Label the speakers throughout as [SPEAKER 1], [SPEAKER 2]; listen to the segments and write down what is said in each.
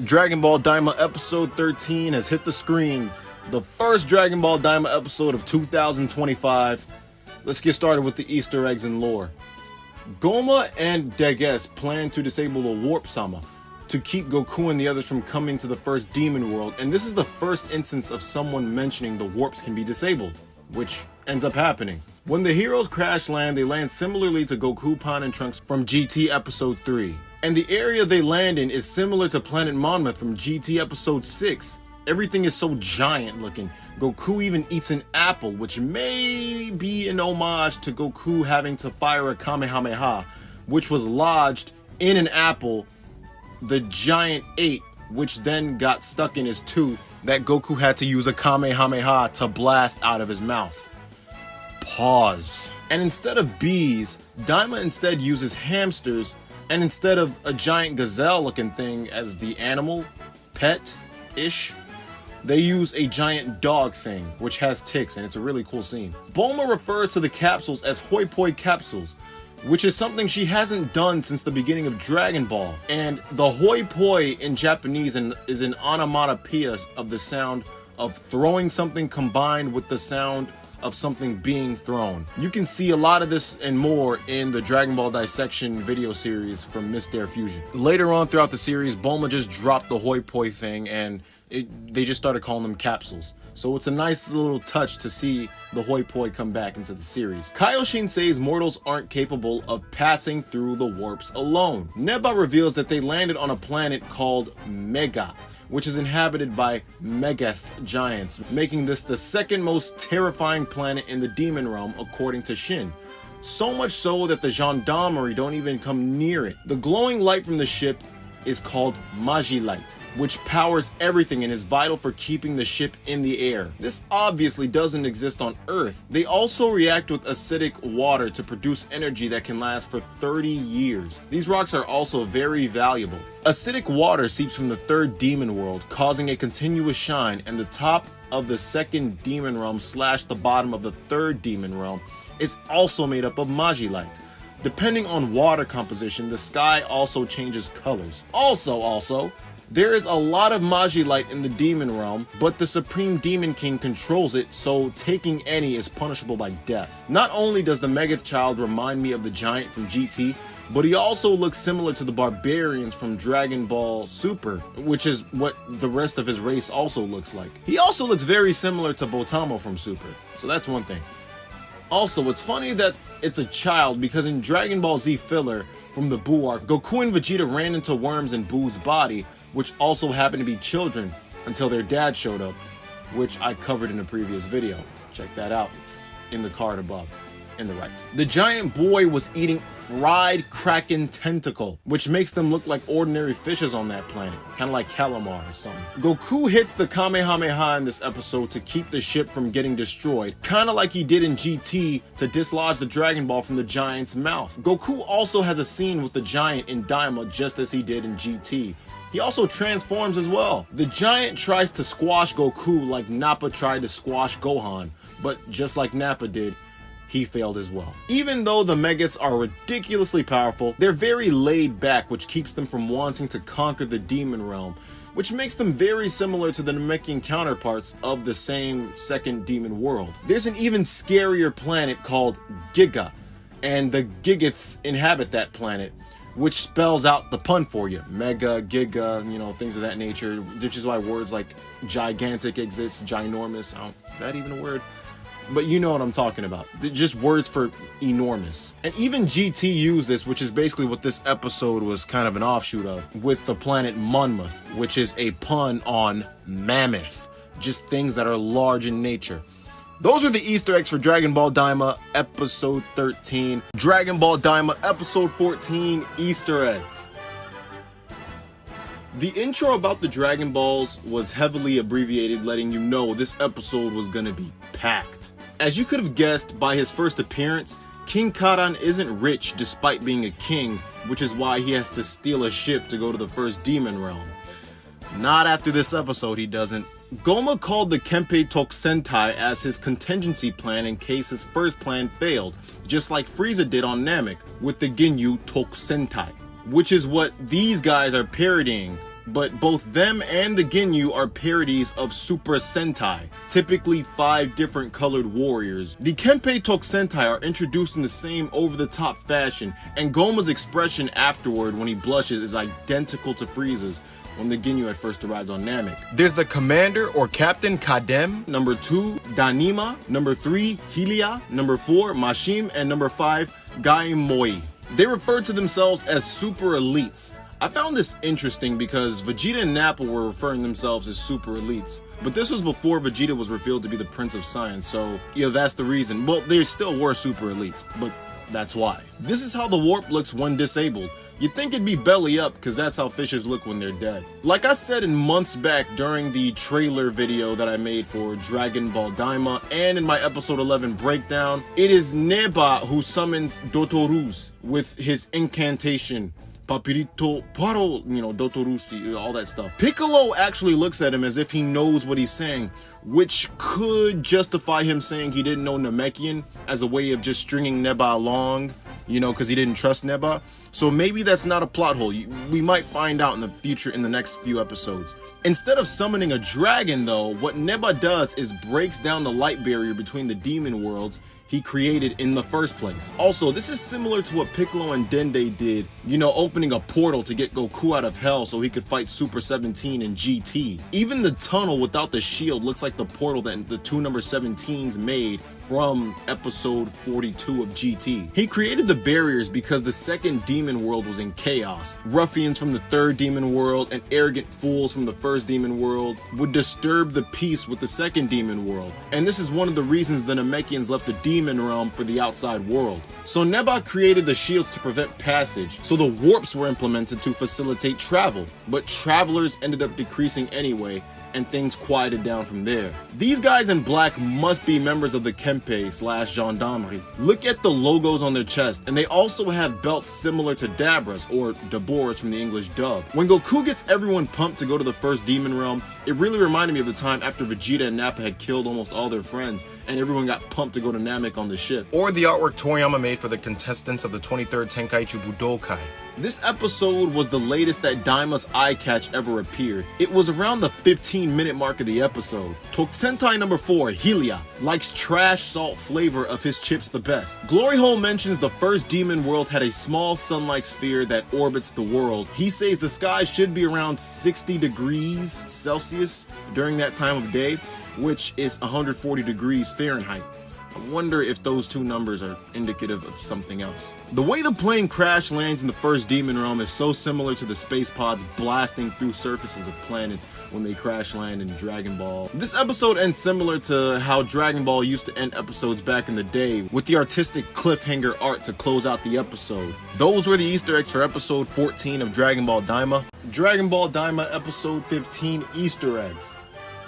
[SPEAKER 1] Dragon Ball Daima episode 13 has hit the screen. The first Dragon Ball Daima episode of 2025. Let's get started with the Easter eggs and lore. Goma and Deges plan to disable the Warp Sama to keep Goku and the others from coming to the first demon world, and this is the first instance of someone mentioning the warps can be disabled, which ends up happening. When the heroes crash land, they land similarly to Goku, Pan, and Trunks from GT episode 3. And the area they land in is similar to Planet Monmouth from GT episode 6. Everything is so giant looking. Goku even eats an apple, which may be an homage to Goku having to fire a Kamehameha, which was lodged in an apple the giant ate, which then got stuck in his tooth that Goku had to use a Kamehameha to blast out of his mouth. Pause. And instead of bees, Daima instead uses hamsters, and instead of a giant gazelle looking thing as the animal, pet-ish, they use a giant dog thing, which has ticks, and it's a really cool scene. Bulma refers to the capsules as Hoi Poi capsules, which is something she hasn't done since the beginning of Dragon Ball. And the Hoi Poi in Japanese is an onomatopoeia of the sound of throwing something combined with the sound of something being thrown. You can see a lot of this and more in the Dragon Ball Dissection video series from Miss Dare Fusion. Later on throughout the series, Bulma just dropped the Hoi Poi thing and they just started calling them capsules. So it's a nice little touch to see the Hoi Poi come back into the series. Kaioshin says mortals aren't capable of passing through the warps alone. Neba reveals that they landed on a planet called Mega, which is inhabited by Megath giants, making this the second most terrifying planet in the demon realm according to Shin. So much so that the gendarmerie don't even come near it. The glowing light from the ship is called Magi Light, which powers everything and is vital for keeping the ship in the air. This obviously doesn't exist on Earth. They also react with acidic water to produce energy that can last for 30 years. These rocks are also very valuable. Acidic water seeps from the third demon world, causing a continuous shine, and the top of the second demon realm / the bottom of the third demon realm is also made up of Magi Light. Depending on water composition, the sky also changes colors. Also, there is a lot of Magi Light in the demon realm, but the Supreme Demon King controls it, so taking any is punishable by death. Not only does the Megath child remind me of the giant from GT, but he also looks similar to the barbarians from Dragon Ball Super, which is what the rest of his race also looks like. He also looks very similar to Botamo from Super, so that's one thing. Also, it's funny that it's a child because in Dragon Ball Z filler from the Buu arc, Goku and Vegeta ran into worms in Buu's body, which also happened to be children until their dad showed up, which I covered in a previous video. Check that out, it's in the card above, in the right. The giant boy was eating fried kraken tentacle, which makes them look like ordinary fishes on that planet, kind of like calamar or something. Goku hits the Kamehameha in this episode to keep the ship from getting destroyed, kind of like he did in GT to dislodge the Dragon Ball from the giant's mouth. Goku also has a scene with the giant in Daima just as he did in GT. He also transforms as well. The giant tries to squash Goku like Nappa tried to squash Gohan, but just like Nappa did, he failed as well. Even though the Megaths are ridiculously powerful, they're very laid back, which keeps them from wanting to conquer the demon realm, which makes them very similar to the Namekian counterparts of the same second demon world. There's an even scarier planet called Giga, and the Gigaths inhabit that planet, which spells out the pun for you. Mega, Giga, things of that nature, which is why words like gigantic exist, ginormous, is that even a word? But you know what I'm talking about. They're just words for enormous. And even GT used this, which is basically what this episode was kind of an offshoot of, with the planet Monmouth, which is a pun on mammoth. Just things that are large in nature. Those are the Easter eggs for Dragon Ball Daima episode 13. Dragon Ball Daima episode 14 Easter eggs. The intro about the Dragon Balls was heavily abbreviated, letting you know this episode was gonna be packed. As you could have guessed by his first appearance, King Karan isn't rich despite being a king, which is why he has to steal a ship to go to the first demon realm. Not after this episode he doesn't. Goma called the Kempe Tokusentai as his contingency plan in case his first plan failed, just like Frieza did on Namek with the Ginyu Tokusentai, which is what these guys are parodying but both them and the Ginyu are parodies of Super Sentai, typically 5 different colored warriors. The Kenpei Tokusentai are introduced in the same over-the-top fashion, and Goma's expression afterward when he blushes is identical to Frieza's when the Ginyu had first arrived on Namek. There's the Commander or Captain Kadem, number 2, Daima, number 3, Hylia, number 4, Mashim, and number 5, Gaimoi. They refer to themselves as super elites. I found this interesting because Vegeta and Nappa were referring themselves as super elites, but this was before Vegeta was revealed to be the Prince of Science, so that's the reason. Well, they still were super elites, but that's why. This is how the warp looks when disabled. You'd think it'd be belly up because that's how fishes look when they're dead. Like I said in months back during the trailer video that I made for Dragon Ball Daima and in my episode 11 breakdown, it is Neba who summons Dotorus with his incantation. Papirito, Paro, Dotorusi, all that stuff. Piccolo actually looks at him as if he knows what he's saying, which could justify him saying he didn't know Namekian as a way of just stringing Neba along, because he didn't trust Neba. So maybe that's not a plot hole. We might find out in the future in the next few episodes. Instead of summoning a dragon though, what Neba does is breaks down the light barrier between the demon worlds he created in the first place. Also, this is similar to what Piccolo and Dende did, opening a portal to get Goku out of hell so he could fight Super 17 and GT. Even the tunnel without the shield looks like the portal that the 2 number 17s made from episode 42 of GT. He created the barriers because the second demon world was in chaos. Ruffians from the third demon world and arrogant fools from the first demon world would disturb the peace with the second demon world. And this is one of the reasons the Namekians left the demon realm for the outside world. So Neba created the shields to prevent passage, so the warps were implemented to facilitate travel. But travelers ended up decreasing anyway, and things quieted down from there. These guys in black must be members of the Kenpei/Gendarmerie. Look at the logos on their chest, and they also have belts similar to Dabra's, or Dabora's from the English dub. When Goku gets everyone pumped to go to the first demon realm, it really reminded me of the time after Vegeta and Nappa had killed almost all their friends, and everyone got pumped to go to Namek on the ship. Or the artwork Toriyama made for the contestants of the 23rd Tenkaichi Budokai. This episode was the latest that Daima's eye catch ever appeared. It was around the 15-minute mark of the episode. Tokusentai number 4, Hylia, likes trash salt flavor of his chips the best. Glory Hole mentions the first demon world had a small sun-like sphere that orbits the world. He says the sky should be around 60 degrees Celsius during that time of day, which is 140 degrees Fahrenheit. I wonder if those two numbers are indicative of something else. The way the plane crash lands in the first demon realm is so similar to the space pods blasting through surfaces of planets when they crash land in Dragon Ball. This episode ends similar to how Dragon Ball used to end episodes back in the day, with the artistic cliffhanger art to close out the episode. Those were the Easter eggs for episode 14 of Dragon Ball Daima. Dragon Ball Daima episode 15 Easter eggs.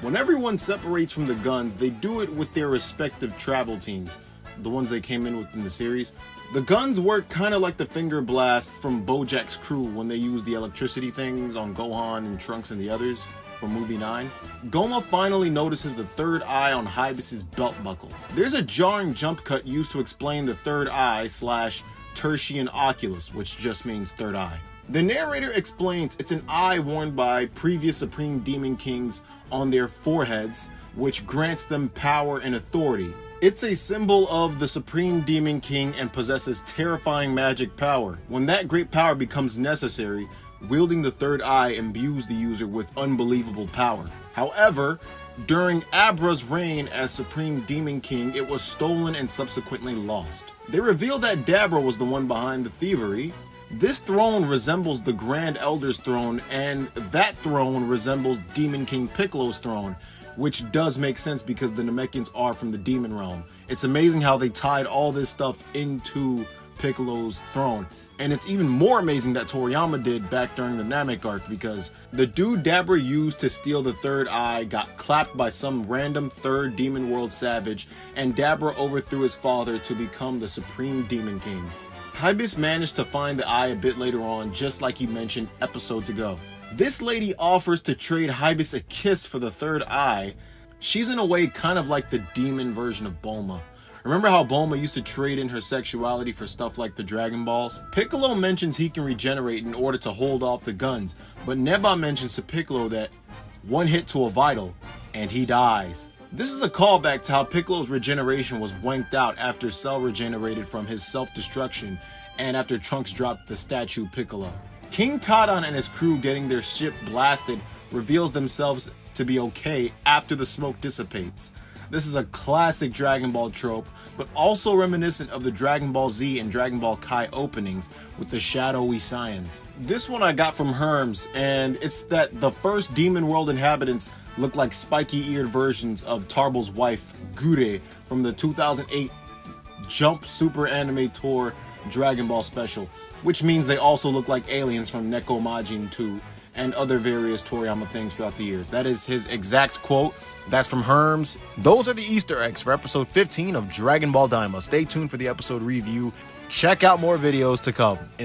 [SPEAKER 1] When everyone separates from the guns, they do it with their respective travel teams, the ones they came in with in the series. The guns work kind of like the finger blast from BoJack's crew when they use the electricity things on Gohan and Trunks and the others from movie 9. Goma finally notices the third eye on Hibis's belt buckle. There's a jarring jump cut used to explain the third eye / tertian oculus, which just means third eye. The narrator explains it's an eye worn by previous Supreme Demon Kings on their foreheads, which grants them power and authority. It's a symbol of the Supreme Demon King and possesses terrifying magic power. When that great power becomes necessary, wielding the third eye imbues the user with unbelievable power. However, during Abra's reign as Supreme Demon King, it was stolen and subsequently lost. They reveal that Dabra was the one behind the thievery. This throne resembles the Grand Elder's throne, and that throne resembles Demon King Piccolo's throne, which does make sense because the Namekians are from the demon realm. It's amazing how they tied all this stuff into Piccolo's throne. And it's even more amazing that Toriyama did back during the Namek arc, because the dude Dabra used to steal the third eye got clapped by some random third demon world savage, and Dabra overthrew his father to become the Supreme Demon King. Hibis managed to find the eye a bit later on, just like he mentioned episodes ago. This lady offers to trade Hibis a kiss for the third eye. She's in a way kind of like the demon version of Bulma. Remember how Bulma used to trade in her sexuality for stuff like the Dragon Balls? Piccolo mentions he can regenerate in order to hold off the guns, but Neba mentions to Piccolo that one hit to a vital, and he dies. This is a callback to how Piccolo's regeneration was wanked out after Cell regenerated from his self-destruction and after Trunks dropped the statue Piccolo. King Kadon and his crew getting their ship blasted reveals themselves to be okay after the smoke dissipates. This is a classic Dragon Ball trope, but also reminiscent of the Dragon Ball Z and Dragon Ball Kai openings with the shadowy Saiyans. This one I got from Herms, and it's that the first Demon World inhabitants look like spiky-eared versions of Tarbell's wife, Gure, from the 2008 Jump Super Anime Tour Dragon Ball Special, which means they also look like aliens from Neko Majin 2 and other various Toriyama things throughout the years. That is his exact quote. That's from Herms. Those are the Easter eggs for episode 15 of Dragon Ball Daima. Stay tuned for the episode review. Check out more videos to come.